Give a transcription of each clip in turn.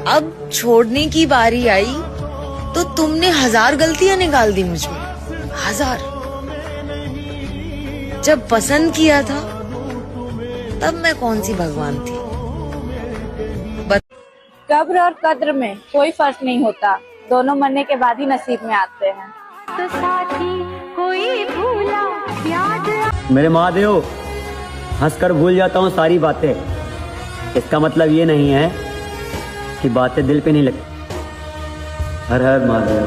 अब छोड़ने की बारी आई तो तुमने 1000 गलतियां निकाल दी मुझ में, 1000। जब पसंद किया था तब मैं कौन सी भगवान थी। कब्र और कद्र में कोई फर्क नहीं होता, दोनों मरने के बाद ही नसीब में आते हैं। तो साथी कोई भूला याद। मेरे महादेव, हंसकर भूल जाता हूँ सारी बातें, इसका मतलब ये नहीं है कि बातें दिल पे नहीं लगती। हर हर महादेव।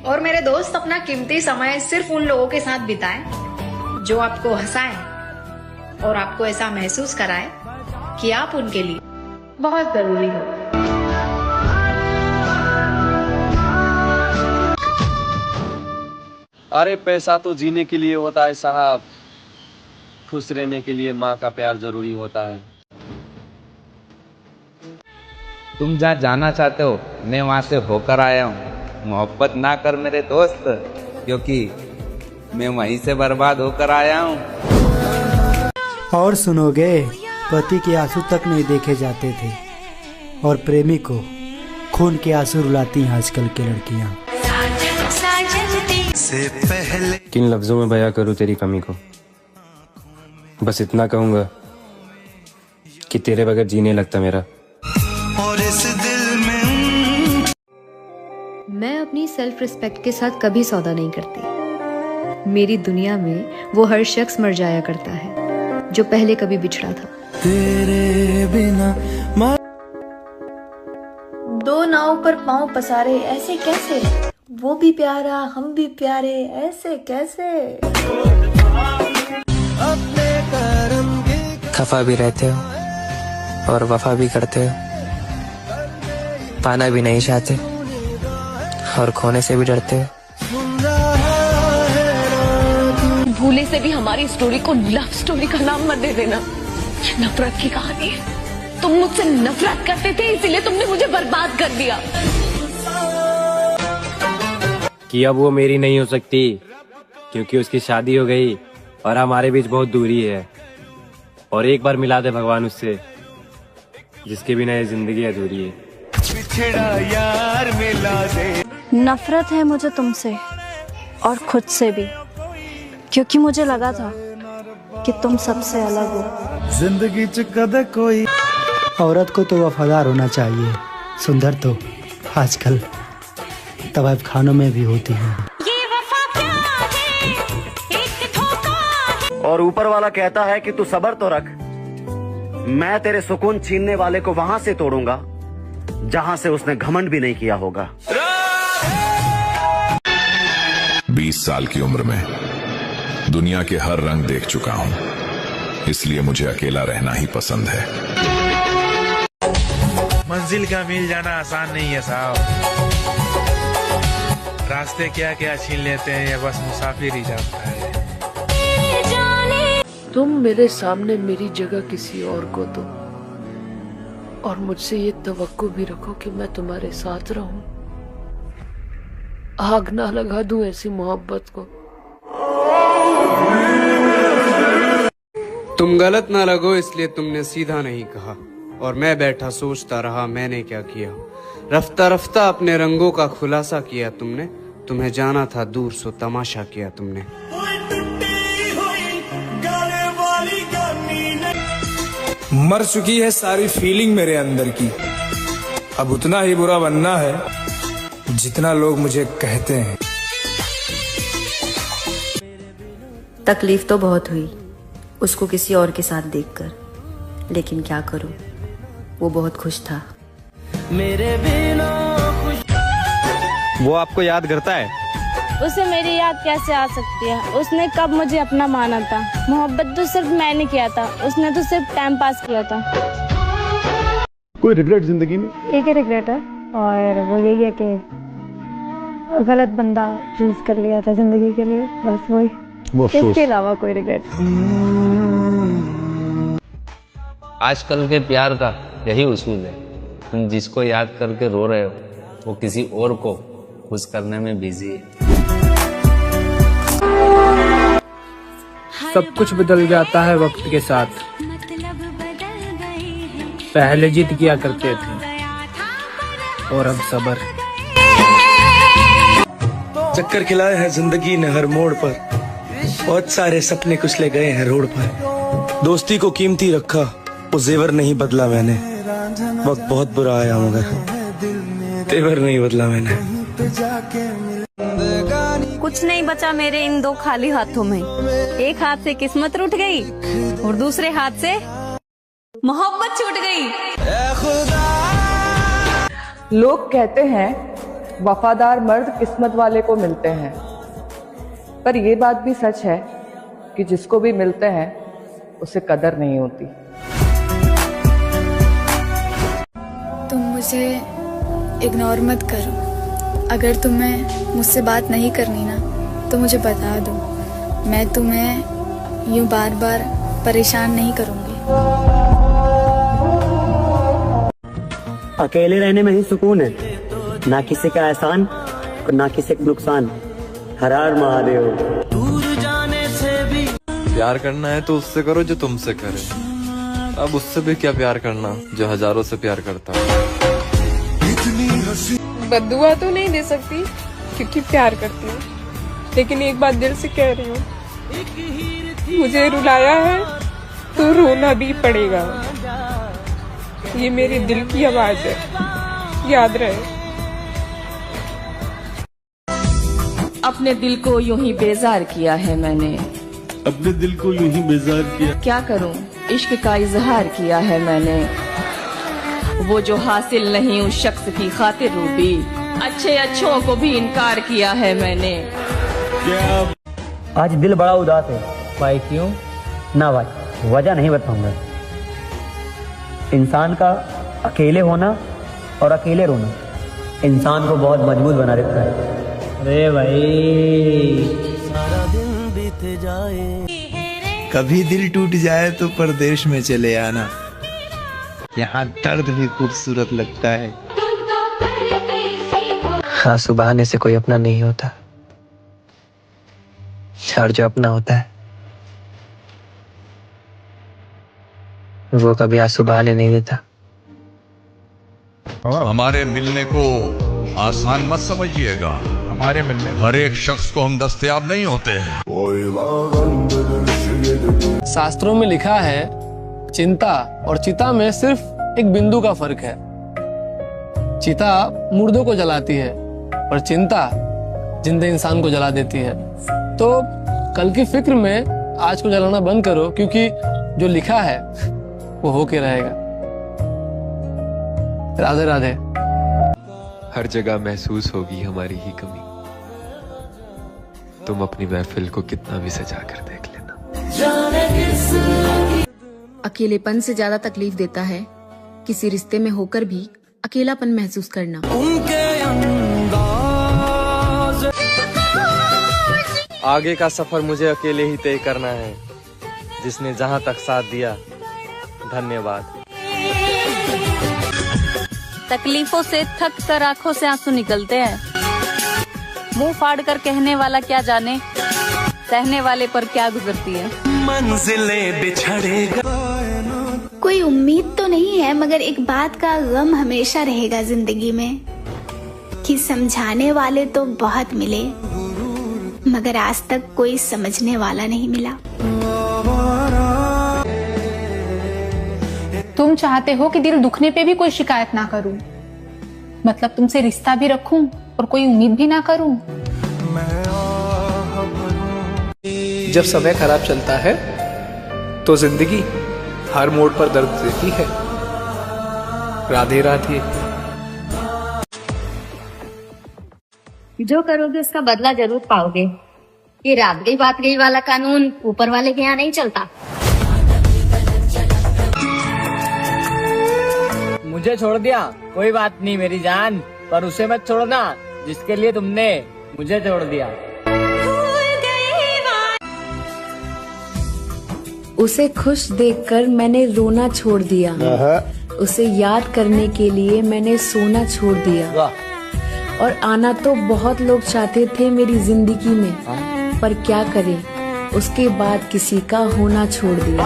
और मेरे दोस्त, अपना कीमती समय सिर्फ उन लोगों के साथ बिताएं जो आपको हंसाएं और आपको ऐसा महसूस कराएं कि आप उनके लिए बहुत जरूरी हो। अरे पैसा तो जीने के लिए होता है साहब, खुश रहने के लिए माँ का प्यार जरूरी होता है। तुम जहाँ जाना चाहते हो मैं वहाँ से होकर आया हूँ। मोहब्बत ना कर मेरे दोस्त, क्योंकि मैं वहीं से बर्बाद होकर आया हूँ। और सुनोगे, पति के आंसू तक नहीं देखे जाते थे और प्रेमी को खून के आंसू रुलाती हैं आजकल की लड़कियाँ। किन लफ्जों में बयां करूँ तेरी कमी को, बस इतना कहूँगा कि तेरे बगैर जीने लगता मेरा। और इस दिल में मैं अपनी सेल्फ रिस्पेक्ट के साथ कभी सौदा नहीं करती। मेरी दुनिया में वो हर शख्स मर जाया करता है जो पहले कभी बिछड़ा था। तेरे बिना दो नाव पर पांव पसारे ऐसे कैसे, वो भी प्यारा हम भी प्यारे ऐसे कैसे। खफा भी रहते हो और वफा भी करते हो, पाना भी नहीं चाहते और खोने से भी डरते हो। भूले से भी हमारी स्टोरी को लव स्टोरी का नाम मत दे देना, ये नफरत की कहानी है। तुम मुझसे नफरत करते थे, इसीलिए तुमने मुझे बर्बाद कर दिया। कि अब वो मेरी नहीं हो सकती क्योंकि उसकी शादी हो गई और हमारे बीच बहुत दूरी है। और एक बार मिला दे भगवान उससे, जिसके बिना ये जिंदगी अधूरी है। यार मिला दे। नफरत है मुझे तुमसे और खुद से भी, क्योंकि मुझे लगा था कि तुम सबसे अलग हो। जिंदगी च कदे कोई औरत को तो वफादार होना चाहिए, सुंदर तो आजकल तवाइफ खानों में भी होती है। और ऊपर वाला कहता है कि तू सब्र तो रख, मैं तेरे सुकून छीनने वाले को वहां से तोड़ूंगा जहां से उसने घमंड भी नहीं किया होगा। 20 साल की उम्र में दुनिया के हर रंग देख चुका हूं, इसलिए मुझे अकेला रहना ही पसंद है। मंजिल का मिल जाना आसान नहीं है साहब, रास्ते क्या क्या छीन लेते हैं, ये बस मुसाफिर ही जानता है। तुम मेरे सामने मेरी जगह किसी और को दो और मुझसे ये तवक्को भी रखो कि मैं तुम्हारे साथ रहूं। आग ना लगा दूं ऐसी मोहब्बत को। तुम गलत ना लगो इसलिए तुमने सीधा नहीं कहा, और मैं बैठा सोचता रहा मैंने क्या किया। रफ्ता रफ्ता अपने रंगों का खुलासा किया तुमने, तुम्हें जाना था दूर सो तमाशा किया तुमने। मर चुकी है सारी फीलिंग मेरे अंदर की, अब उतना ही बुरा बनना है जितना लोग मुझे कहते हैं। तकलीफ तो बहुत हुई उसको किसी और के साथ देखकर, लेकिन क्या करूं, वो बहुत खुश था। मेरे बिना वो आपको याद करता है? उसे मेरी याद कैसे आ सकती है? उसने कब मुझे अपना माना था? मोहब्बत तो सिर्फ मैंने किया था, उसने तो सिर्फ टाइम पास किया था। कोई रिग्रेट जिंदगी में? एक ही रिग्रेट है और वो यही है कि गलत बंदा चूज कर लिया था जिंदगी के लिए, बस वही। इसके अलावा कोई रिग्रेट। आजकल के प्यार का यही उसूल है, तुम जिसको याद करके रो रहे हो वो किसी और को खुश करने में बिजी है। सब कुछ बदल जाता है वक्त के साथ, पहले जिद किया करते थे और अब सब्र। चक्कर खिलाए हैं जिंदगी ने हर मोड़ पर, बहुत सारे सपने कुचले गए हैं रोड पर। दोस्ती को कीमती रखा, वो जेवर नहीं बदला मैंने। वक्त बहुत बुरा आया मगर तेवर नहीं बदला मैंने। कुछ नहीं बचा मेरे इन दो खाली हाथों में। एक हाथ से किस्मत रूठ गई और दूसरे हाथ से मोहब्बत छूट गई। लोग कहते हैं वफादार मर्द किस्मत वाले को मिलते हैं, पर यह बात भी सच है कि जिसको भी मिलते हैं उसे कदर नहीं होती। तुम मुझे इग्नोर मत करो। अगर तुम्हें मुझसे बात नहीं करनी ना तो मुझे बता दो, मैं तुम्हें यूं बार बार परेशान नहीं करूंगी। अकेले रहने में ही सुकून है, ना किसी का एहसान और ना किसी का नुकसान। हर हर महादेव। प्यार करना है तो उससे करो जो तुमसे करे। अब उससे भी क्या प्यार करना जो हजारों से प्यार करता है। बद्दुआ तो नहीं दे सकती क्योंकि प्यार करती हूँ, लेकिन एक बात दिल से कह रही हूँ, मुझे रुलाया है तो रोना भी पड़ेगा। ये मेरे दिल की आवाज है, याद रहे। अपने दिल को यूं ही बेजार किया है मैंने, अपने दिल को यूं ही बेजार किया। क्या करूं, इश्क का इजहार किया है मैंने। वो जो हासिल नहीं उस शख्स की खातिर रूबी, अच्छे अच्छों को भी इनकार किया है मैंने। आज दिल बड़ा उदास है। भाई क्यों? ना भाई, वजह नहीं बताऊंगा। इंसान का अकेले होना और अकेले रोना इंसान को बहुत मजबूत बना देता है। अरे भाई, सारा दिन बीत जाए, कभी दिल टूट जाए तो परदेश में चले आना, यहाँ दर्द भी खूबसूरत लगता है। आंसू बहाने से कोई अपना नहीं होता, और जो अपना होता है वो कभी आंसू बहाने नहीं देता। हमारे मिलने को आसान मत समझिएगा, हमारे मिलने हर एक शख्स को हम दस्तयाब नहीं होते हैं। शास्त्रों में लिखा है चिंता और चिता में सिर्फ एक बिंदु का फर्क है। चिता मुर्दों को जलाती है और चिंता जिंदे इंसान को जला देती है। तो कल की फिक्र में आज को जलाना बंद करो, क्योंकि जो लिखा है वो होके रहेगा। राधे राधे। हर जगह महसूस होगी हमारी ही कमी, तुम अपनी महफिल को कितना भी सजा कर देख लेना। अकेलेपन से ज्यादा तकलीफ देता है किसी रिश्ते में होकर भी अकेलापन महसूस करना। आगे का सफर मुझे अकेले ही तय करना है, जिसने जहां तक साथ दिया धन्यवाद। तकलीफों से थक कर आंखों से आंसू निकलते हैं। मुंह फाड़ कर कहने वाला क्या जाने सहने वाले पर क्या गुजरती है। मंजिलें बिछड़ेगा। कोई उम्मीद तो नहीं है, मगर एक बात का गम हमेशा रहेगा जिंदगी में कि समझाने वाले तो बहुत मिले, मगर आज तक कोई समझने वाला नहीं मिला। तुम चाहते हो कि दिल दुखने पे भी कोई शिकायत ना करूं, मतलब तुमसे रिश्ता भी रखूं और कोई उम्मीद भी ना करूं। जब समय खराब चलता है तो जिंदगी हर मोड़ पर दर्द देती है। राधे राधे। जो करोगे उसका बदला जरूर पाओगे। ये रात गई बात गई वाला कानून ऊपर वाले के यहाँ नहीं चलता। मुझे छोड़ दिया कोई बात नहीं मेरी जान, पर उसे मत छोड़ना जिसके लिए तुमने मुझे छोड़ दिया। उसे खुश देखकर मैंने रोना छोड़ दिया, उसे याद करने के लिए मैंने सोना छोड़ दिया। और आना तो बहुत लोग चाहते थे मेरी जिंदगी में, पर क्या करें उसके बाद किसी का होना छोड़ दिया।